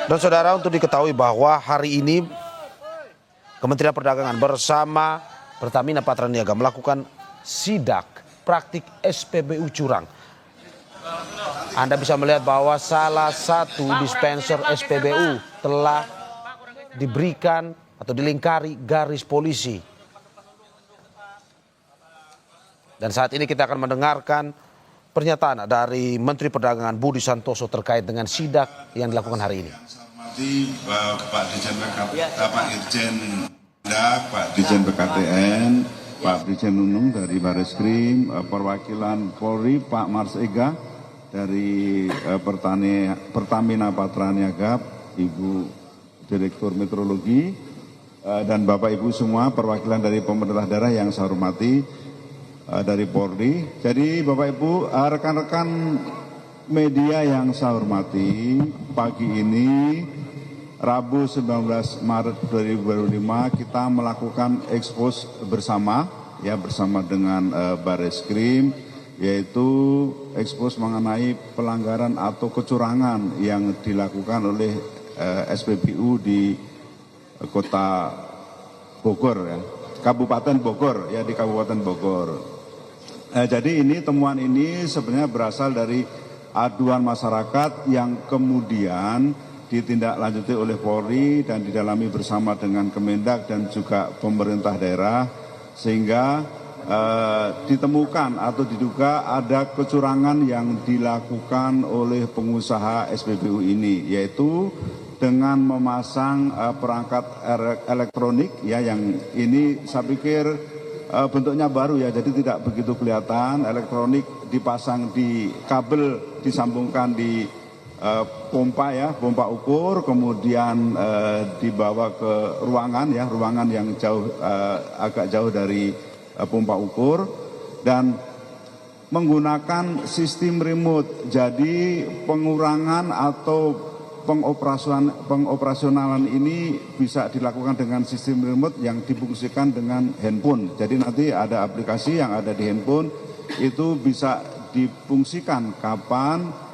Dan saudara, untuk diketahui bahwa hari ini Kementerian Perdagangan bersama Pertamina Patraniaga melakukan sidak praktik SPBU curang. Anda bisa melihat bahwa salah satu dispenser SPBU telah diberikan atau dilingkari garis polisi. Dan saat ini kita akan mendengarkan pernyataan dari Menteri Perdagangan Budi Santoso terkait dengan sidak yang dilakukan hari ini. Pak Dirjen Pak Irjen Pak Dirjen PKTN, Pak Dirjen Nunung dari Bareskrim, perwakilan Polri Pak Mars Ega dari Pertamina Patraniaga, Ibu Direktur Meteorologi, dan Bapak Ibu semua perwakilan dari pemerintah daerah yang saya hormati dari Polri. Jadi Bapak Ibu, rekan-rekan media yang saya hormati, pagi ini Rabu 19 Maret 2025 kita melakukan ekspos bersama bersama dengan Bareskrim, yaitu ekspos mengenai pelanggaran atau kecurangan yang dilakukan oleh SPBU di Kota Bogor, Kabupaten Bogor, di Kabupaten Bogor. Jadi ini temuan ini sebenarnya berasal dari aduan masyarakat yang kemudian ditindaklanjuti oleh Polri dan didalami bersama dengan Kemendak dan juga pemerintah daerah, sehingga ditemukan atau diduga ada kecurangan yang dilakukan oleh pengusaha SPBU ini, yaitu dengan memasang perangkat elektronik yang ini saya pikir bentuknya baru jadi tidak begitu kelihatan. Elektronik dipasang di kabel, disambungkan di pompa ukur, kemudian dibawa ke ruangan yang jauh, agak jauh dari pompa ukur, dan menggunakan sistem remote. Jadi pengurangan atau pengoperasionalan ini bisa dilakukan dengan sistem remote yang difungsikan dengan handphone. Jadi nanti ada aplikasi yang ada di handphone, itu bisa difungsikan kapan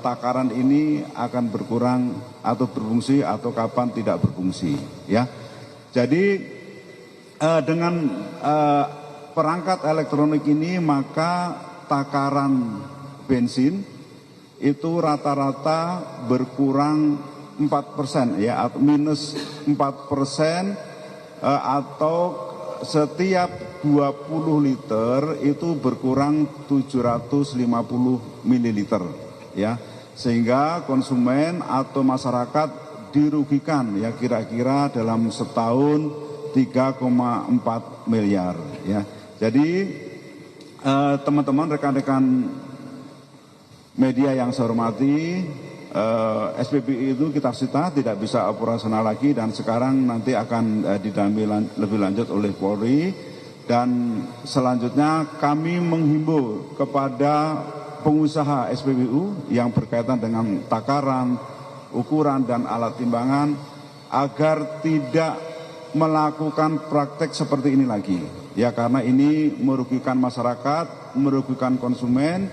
takaran ini akan berkurang atau berfungsi atau kapan tidak berfungsi. Jadi dengan perangkat elektronik ini maka takaran bensin itu rata-rata berkurang 4%, atau minus 4%, atau setiap 20 liter itu berkurang 750 mililiter, sehingga konsumen atau masyarakat dirugikan kira-kira dalam setahun 3,4 miliar. Jadi teman-teman, rekan-rekan media yang saya hormati, SPBU itu kita sita, tidak bisa operasional lagi, dan sekarang nanti akan didalami lebih lanjut oleh Polri. Dan selanjutnya kami menghimbau kepada pengusaha SPBU yang berkaitan dengan takaran, ukuran, dan alat timbangan agar tidak melakukan praktek seperti ini lagi, karena ini merugikan masyarakat, merugikan konsumen,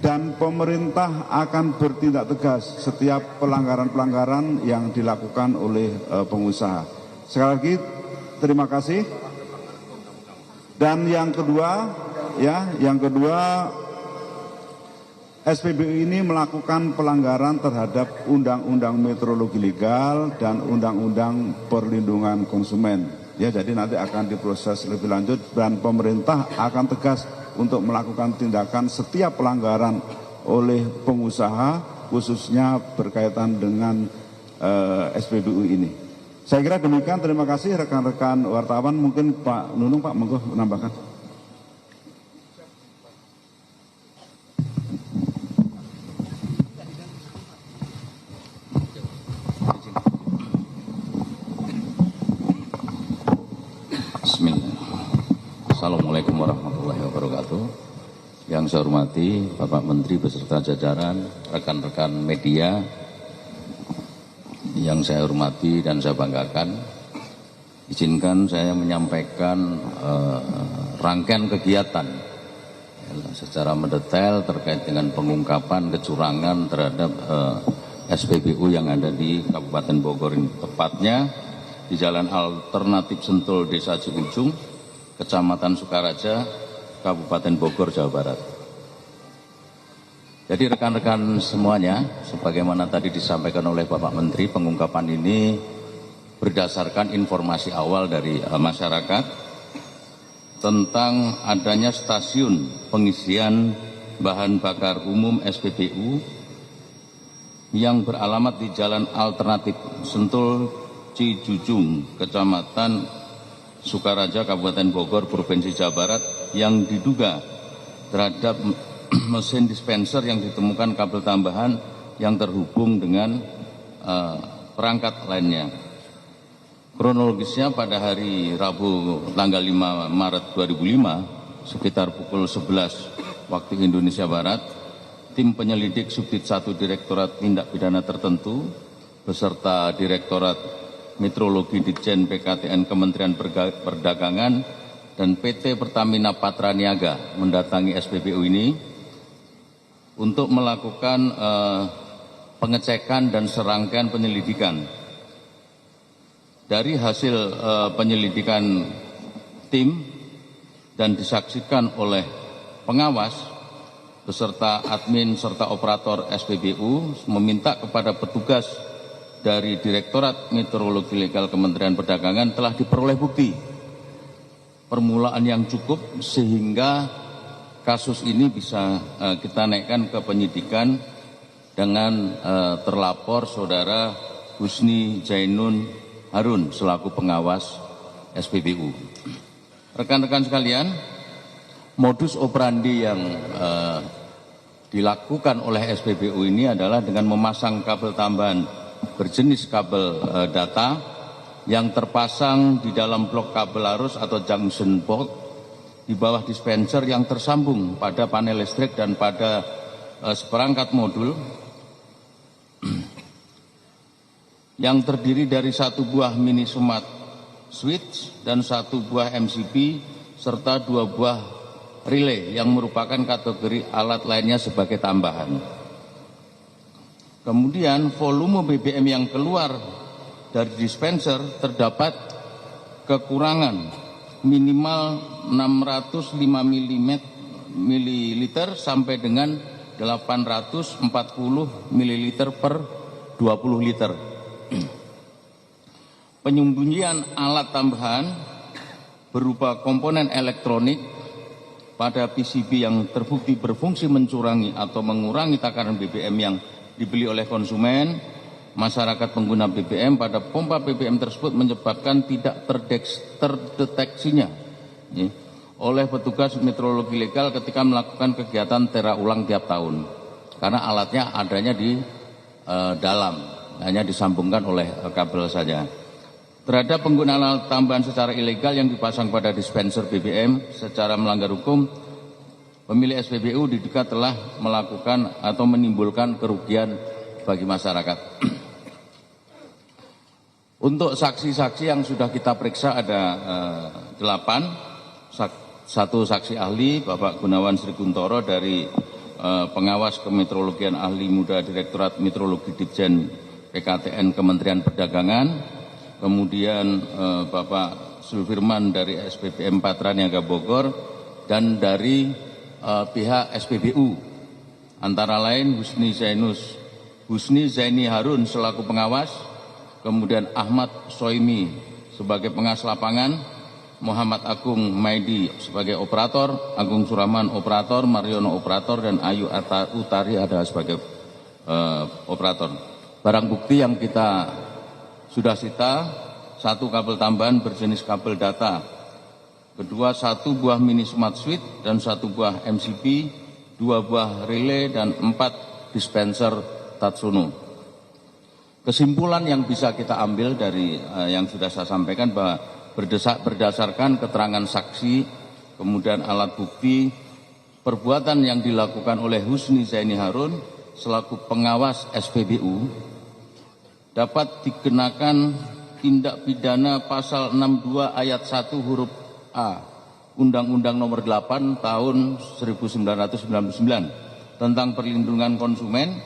dan pemerintah akan bertindak tegas setiap pelanggaran-pelanggaran yang dilakukan oleh pengusaha. Sekali lagi terima kasih. Dan yang kedua, SPBU ini melakukan pelanggaran terhadap Undang-Undang Meteorologi Legal dan Undang-Undang Perlindungan Konsumen. Jadi nanti akan diproses lebih lanjut dan pemerintah akan tegas untuk melakukan tindakan setiap pelanggaran oleh pengusaha, khususnya berkaitan dengan SPBU ini. Saya kira demikian. Terima kasih rekan-rekan wartawan. Mungkin Pak Nunung, Pak, monggo menambahkan. Bismillah. Assalamualaikum warahmatullahi wabarakatuh. Yang saya hormati Bapak Menteri beserta jajaran, rekan-rekan media yang saya hormati dan saya banggakan, izinkan saya menyampaikan rangkaian kegiatan secara mendetail terkait dengan pengungkapan kecurangan terhadap SPBU yang ada di Kabupaten Bogor ini, tepatnya di Jalan Alternatif Sentul, Desa Ciujung, Kecamatan Sukaraja, Kabupaten Bogor, Jawa Barat. Jadi rekan-rekan semuanya, sebagaimana tadi disampaikan oleh Bapak Menteri, pengungkapan ini berdasarkan informasi awal dari masyarakat tentang adanya stasiun pengisian bahan bakar umum SPBU yang beralamat di Jalan Alternatif Sentul Ciujung, Kecamatan Sukaraja, Kabupaten Bogor, Provinsi Jawa Barat, yang diduga terhadap mesin dispenser yang ditemukan kabel tambahan yang terhubung dengan perangkat lainnya. Kronologisnya pada hari Rabu tanggal 5 Maret 2005 sekitar pukul 11 waktu Indonesia Barat, tim penyelidik Subdit 1 Direktorat Tindak Pidana Tertentu beserta Direktorat Metrologi Ditjen PKTN Kementerian Perdagangan dan PT Pertamina Patraniaga mendatangi SPBU ini untuk melakukan pengecekan dan serangkaian penyelidikan. Dari hasil penyelidikan tim dan disaksikan oleh pengawas beserta admin serta operator SPBU meminta kepada petugas dari Direktorat Meteorologi Legal Kementerian Perdagangan telah diperoleh bukti permulaan yang cukup sehingga kasus ini bisa kita naikkan ke penyidikan dengan terlapor Saudara Husni Zainun Harun selaku pengawas SPBU. Rekan-rekan sekalian, modus operandi yang dilakukan oleh SPBU ini adalah dengan memasang kabel tambahan berjenis kabel data yang terpasang di dalam blok kabel arus atau junction box di bawah dispenser yang tersambung pada panel listrik dan pada seperangkat modul yang terdiri dari satu buah mini smart switch dan satu buah MCB serta dua buah relay yang merupakan kategori alat lainnya sebagai tambahan. Kemudian volume BBM yang keluar dari dispenser terdapat kekurangan minimal 605 ml sampai dengan 840 ml per 20 liter. Penyembunyian alat tambahan berupa komponen elektronik pada PCB yang terbukti berfungsi mencurangi atau mengurangi takaran BBM yang dibeli oleh konsumen, masyarakat pengguna BBM pada pompa BBM tersebut menyebabkan tidak terdeteksinya oleh petugas meteorologi legal ketika melakukan kegiatan tera ulang tiap tahun. Karena alatnya adanya di dalam, hanya disambungkan oleh kabel saja. Terhadap penggunaan alat tambahan secara ilegal yang dipasang pada dispenser BBM secara melanggar hukum, pemilik SPBU diduga telah melakukan atau menimbulkan kerugian bagi masyarakat. Untuk saksi-saksi yang sudah kita periksa ada 8, satu saksi ahli Bapak Gunawan Sri Kuntoro dari pengawas kemeteorologian ahli muda Direktorat Meteorologi Ditjen PKTN Kementerian Perdagangan, kemudian Bapak Sulfirman dari SPBM Patraniaga Bogor, dan dari pihak SPBU antara lain Husni Zaini Harun selaku pengawas, kemudian Ahmad Soimi sebagai pengawas lapangan, Muhammad Agung Maidi sebagai operator, Agung Suraman operator, Mariono operator, dan Ayu Utari ada sebagai operator. Barang bukti yang kita sudah sita, satu kabel tambahan berjenis kabel data, kedua satu buah mini smart switch dan satu buah MCB, dua buah relay dan 4 dispenser Tatsuno. Kesimpulan yang bisa kita ambil dari yang sudah saya sampaikan bahwa berdasarkan keterangan saksi, kemudian alat bukti, perbuatan yang dilakukan oleh Husni Zaini Harun selaku pengawas SPBU dapat dikenakan tindak pidana pasal 62 ayat 1 huruf A Undang-Undang Nomor 8 Tahun 1999 tentang perlindungan konsumen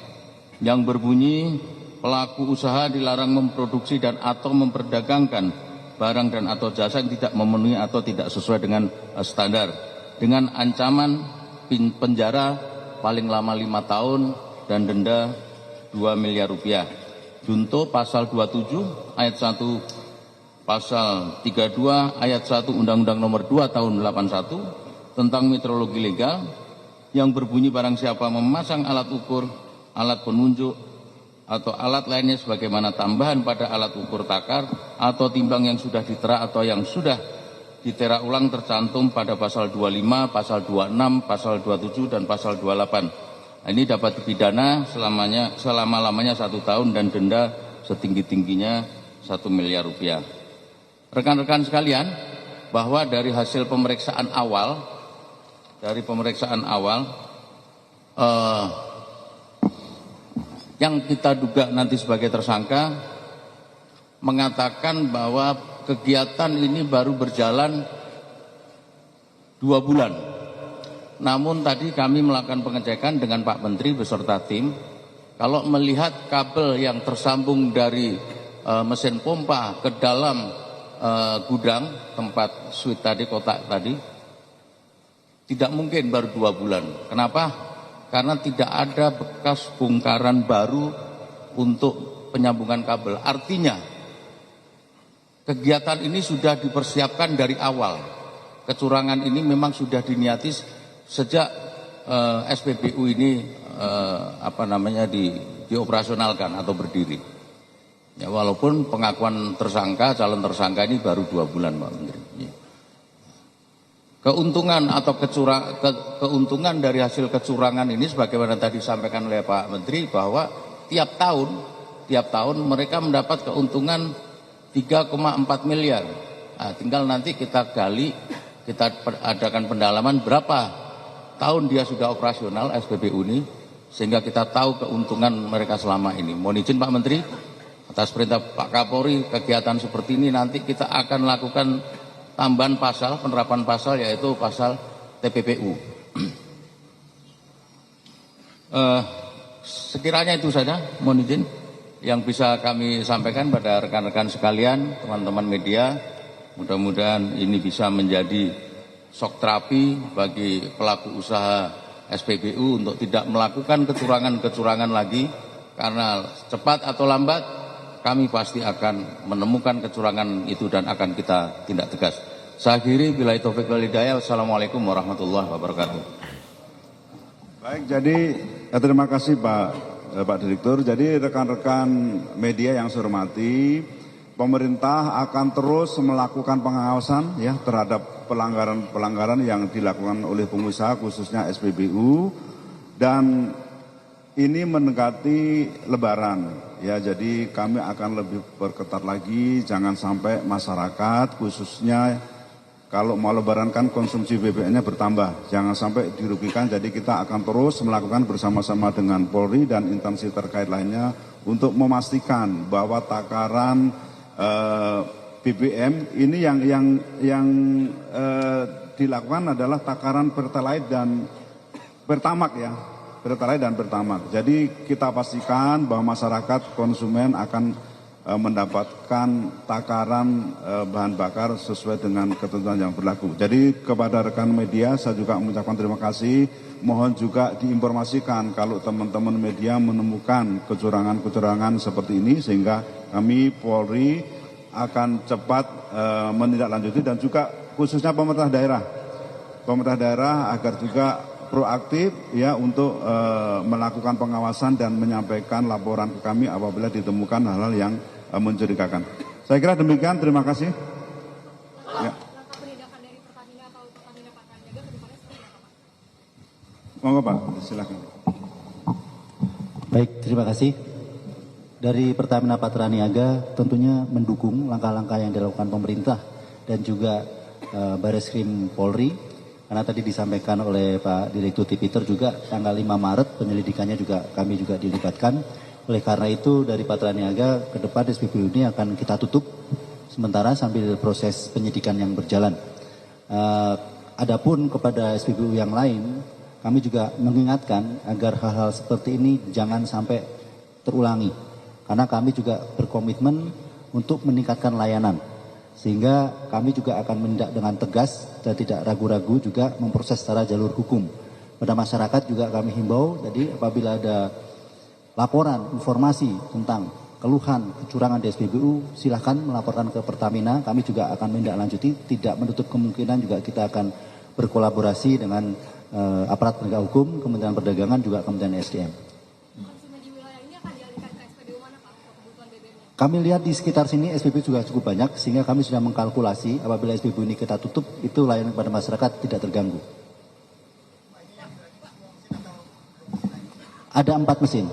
yang berbunyi pelaku usaha dilarang memproduksi dan atau memperdagangkan barang dan atau jasa yang tidak memenuhi atau tidak sesuai dengan standar dengan ancaman penjara paling lama 5 tahun dan denda 2 miliar rupiah. Junto pasal 27 ayat 1 pasal 32 ayat 1 Undang-Undang Nomor 2 Tahun 81 tentang metrologi legal yang berbunyi barang siapa memasang alat ukur, alat penunjuk atau alat lainnya sebagaimana tambahan pada alat ukur takar atau timbang yang sudah ditera atau yang sudah ditera ulang tercantum pada pasal 25, pasal 26, pasal 27 dan pasal 28. Ini dapat dipidana selama-lamanya 1 tahun dan denda setinggi-tingginya 1 miliar rupiah. Rekan-rekan sekalian, bahwa dari hasil pemeriksaan awal, yang kita duga nanti sebagai tersangka mengatakan bahwa kegiatan ini baru berjalan 2 bulan. Namun tadi kami melakukan pengecekan dengan Pak Menteri beserta tim. Kalau melihat kabel yang tersambung dari mesin pompa ke dalam gudang tempat suite tadi, kotak tadi, tidak mungkin baru 2 bulan. Kenapa? Karena tidak ada bekas bongkaran baru untuk penyambungan kabel. Artinya kegiatan ini sudah dipersiapkan dari awal. Kecurangan ini memang sudah diniati sejak SPBU ini dioperasionalkan atau berdiri. Ya, walaupun pengakuan tersangka, calon tersangka ini baru 2 bulan, Pak Menteri. Ya. Keuntungan atau keuntungan dari hasil kecurangan ini sebagaimana tadi disampaikan oleh Pak Menteri bahwa tiap tahun mereka mendapat keuntungan 3,4 miliar. Nah, tinggal nanti kita gali, kita adakan pendalaman berapa tahun dia sudah operasional SPBU ini sehingga kita tahu keuntungan mereka selama ini. Mohon izin Pak Menteri, atas perintah Pak Kapolri, kegiatan seperti ini nanti kita akan lakukan tambahan pasal, penerapan pasal yaitu pasal TPPU. Sekiranya itu saja, mohon izin yang bisa kami sampaikan pada rekan-rekan sekalian, teman-teman media. Mudah-mudahan ini bisa menjadi shock terapi bagi pelaku usaha SPBU untuk tidak melakukan kecurangan-kecurangan lagi, karena cepat atau lambat kami pasti akan menemukan kecurangan itu dan akan kita tindak tegas. Saya akhiri, billahi taufiq wal hidayah. Wassalamualaikum warahmatullahi wabarakatuh. Baik, jadi terima kasih Pak Direktur. Jadi rekan-rekan media yang saya hormati, pemerintah akan terus melakukan pengawasan ya terhadap pelanggaran-pelanggaran yang dilakukan oleh pengusaha khususnya SPBU, dan ini mendekati Lebaran ya, jadi kami akan lebih berketat lagi, jangan sampai masyarakat khususnya kalau mau Lebaran kan konsumsi BBM-nya bertambah, jangan sampai dirugikan. Jadi kita akan terus melakukan bersama-sama dengan Polri dan instansi terkait lainnya untuk memastikan bahwa takaran BBM ini yang dilakukan adalah takaran Pertalite dan Pertamax ya. Pertalite dan Pertamax. Jadi kita pastikan bahwa masyarakat konsumen akan mendapatkan takaran bahan bakar sesuai dengan ketentuan yang berlaku. Jadi kepada rekan media saya juga mengucapkan terima kasih. Mohon juga diinformasikan kalau teman-teman media menemukan kecurangan-kecurangan seperti ini sehingga kami Polri akan cepat menindaklanjuti, dan juga khususnya pemerintah daerah agar juga proaktif ya untuk melakukan pengawasan dan menyampaikan laporan ke kami apabila ditemukan hal-hal yang mencurigakan. Saya kira demikian, terima kasih. Ya. Monggo Pak, silakan. Baik, terima kasih. Dari Pertamina Patraniaga tentunya mendukung langkah-langkah yang dilakukan pemerintah dan juga Bareskrim Polri. Karena tadi disampaikan oleh Pak Direktur Tipiter juga tanggal 5 Maret penyelidikannya juga kami juga dilibatkan. Oleh karena itu dari Patraniaga ke depan SPBU ini akan kita tutup sementara sambil proses penyidikan yang berjalan. Adapun kepada SPBU yang lain, kami juga mengingatkan agar hal-hal seperti ini jangan sampai terulangi. karena kami juga berkomitmen untuk meningkatkan layanan. Sehingga kami juga akan menindak dengan tegas dan tidak ragu-ragu juga memproses secara jalur hukum. Pada masyarakat juga kami himbau, jadi apabila ada laporan, informasi tentang keluhan kecurangan di SPBU, silahkan melaporkan ke Pertamina. Kami juga akan menindaklanjuti, tidak menutup kemungkinan juga kita akan berkolaborasi dengan aparat penegak hukum, Kementerian Perdagangan, juga Kementerian SDM. Konsumen di wilayah ini akan dialihkan ke SPBU mana Pak untuk kebutuhan BBM-nya? Kami lihat di sekitar sini SPBU juga cukup banyak, sehingga kami sudah mengkalkulasi apabila SPBU ini kita tutup, itu layanan kepada masyarakat tidak terganggu. Ada 4 mesin.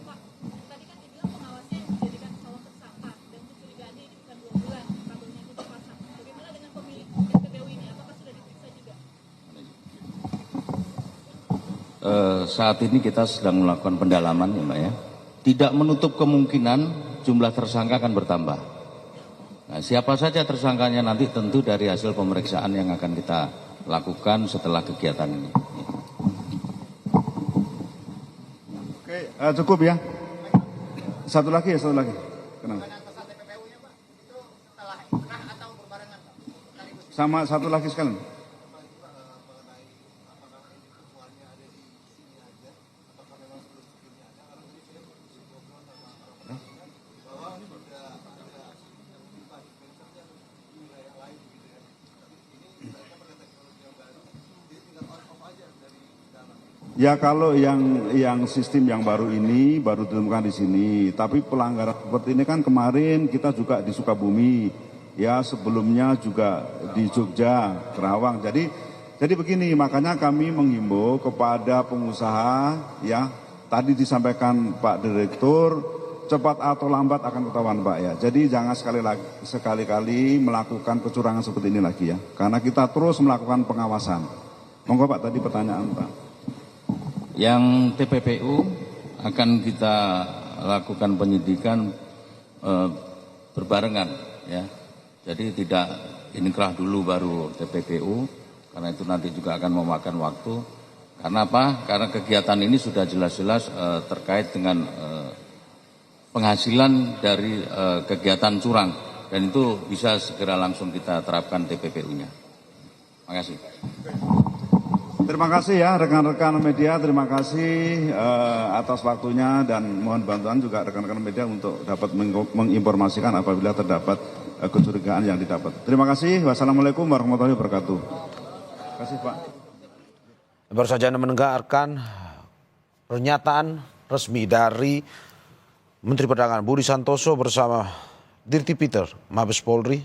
Pak, tadi kan dibilang pengawasnya dijadikan calon tersangka dan kecurigaannya ini bukan 2 bulan kabelnya itu dipasang. Bagaimana dengan pemilik SPBU ini? Apakah sudah diperiksa juga? Saat ini kita sedang melakukan pendalaman ya Mbak ya. Tidak menutup kemungkinan jumlah tersangka akan bertambah. Nah, siapa saja tersangkanya nanti tentu dari hasil pemeriksaan yang akan kita lakukan setelah kegiatan ini. Oke, cukup ya. Satu lagi. Kenapa? Sama satu lagi sekalian. Ya kalau yang sistem yang baru ini baru ditemukan di sini, tapi pelanggaran seperti ini kan kemarin kita juga di Sukabumi, ya sebelumnya juga di Jogja, Kerawang. Jadi begini, makanya kami menghimbau kepada pengusaha, ya tadi disampaikan Pak Direktur, cepat atau lambat akan ketahuan Pak ya. Jadi jangan sekali-kali melakukan kecurangan seperti ini lagi ya, karena kita terus melakukan pengawasan. Monggo Pak, tadi pertanyaan Pak. Yang TPPU akan kita lakukan penyidikan berbarengan ya. Jadi tidak inkrah dulu baru TPPU, karena itu nanti juga akan memakan waktu. Karena apa? Karena kegiatan ini sudah jelas-jelas terkait dengan penghasilan dari kegiatan curang, dan itu bisa segera langsung kita terapkan TPPU-nya. Terima kasih. Terima kasih ya rekan-rekan media, terima kasih atas waktunya dan mohon bantuan juga rekan-rekan media untuk dapat menginformasikan apabila terdapat kecurigaan yang didapat. Terima kasih. Wassalamualaikum warahmatullahi wabarakatuh. Terima kasih Pak. Baru saja Anda mendengarkan pernyataan resmi dari Menteri Perdagangan Budi Santoso bersama Dirti Peter, Mabes Polri,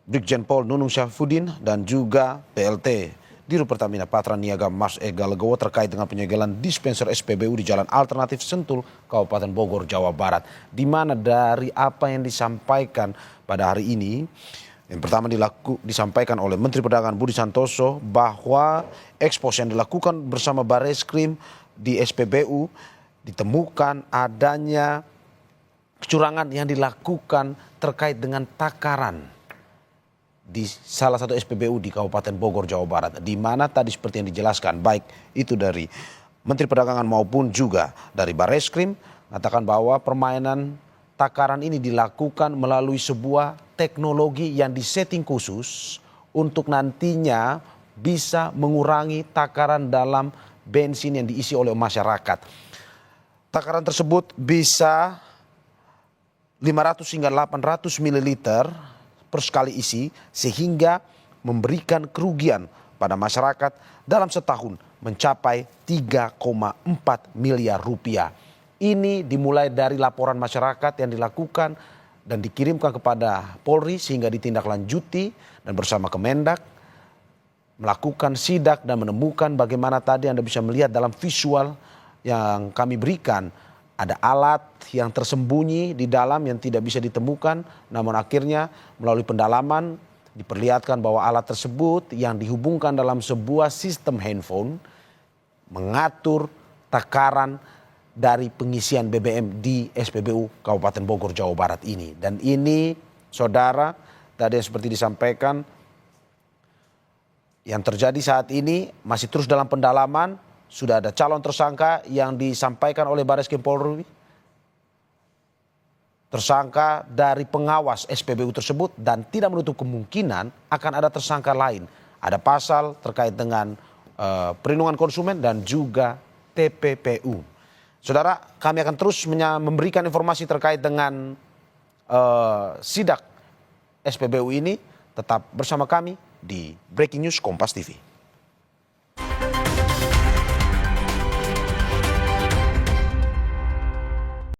Brigjen Pol Nunung Syafudin, dan juga PLT Dirut Pertamina Patraniaga Mas Ega Legowo terkait dengan penyegelan dispenser SPBU di Jalan Alternatif Sentul, Kabupaten Bogor, Jawa Barat. Di mana dari apa yang disampaikan pada hari ini, yang pertama disampaikan oleh Menteri Perdagangan Budi Santoso bahwa ekspos yang dilakukan bersama Bareskrim di SPBU ditemukan adanya kecurangan yang dilakukan terkait dengan takaran di salah satu SPBU di Kabupaten Bogor, Jawa Barat, di mana tadi seperti yang dijelaskan baik itu dari Menteri Perdagangan maupun juga dari Bareskrim mengatakan bahwa permainan takaran ini dilakukan melalui sebuah teknologi yang disetting khusus untuk nantinya bisa mengurangi takaran dalam bensin yang diisi oleh masyarakat. Takaran tersebut bisa 500 hingga 800 ml per sekali isi, sehingga memberikan kerugian pada masyarakat dalam setahun mencapai 3,4 miliar rupiah. Ini dimulai dari laporan masyarakat yang dilakukan dan dikirimkan kepada Polri sehingga ditindaklanjuti dan bersama Kemendak melakukan sidak dan menemukan bagaimana tadi Anda bisa melihat dalam visual yang kami berikan. Ada alat yang tersembunyi di dalam yang tidak bisa ditemukan, namun akhirnya melalui pendalaman diperlihatkan bahwa alat tersebut yang dihubungkan dalam sebuah sistem handphone mengatur takaran dari pengisian BBM di SPBU Kabupaten Bogor, Jawa Barat ini. Dan ini saudara, tadi yang seperti disampaikan, yang terjadi saat ini masih terus dalam pendalaman. Sudah ada calon tersangka yang disampaikan oleh Bareskrim Polri tersangka dari pengawas SPBU tersebut dan tidak menutup kemungkinan akan ada tersangka lain. Ada pasal terkait dengan perlindungan konsumen dan juga TPPU. Saudara, kami akan terus memberikan informasi terkait dengan sidak SPBU ini. Tetap bersama kami di Breaking News Kompas TV.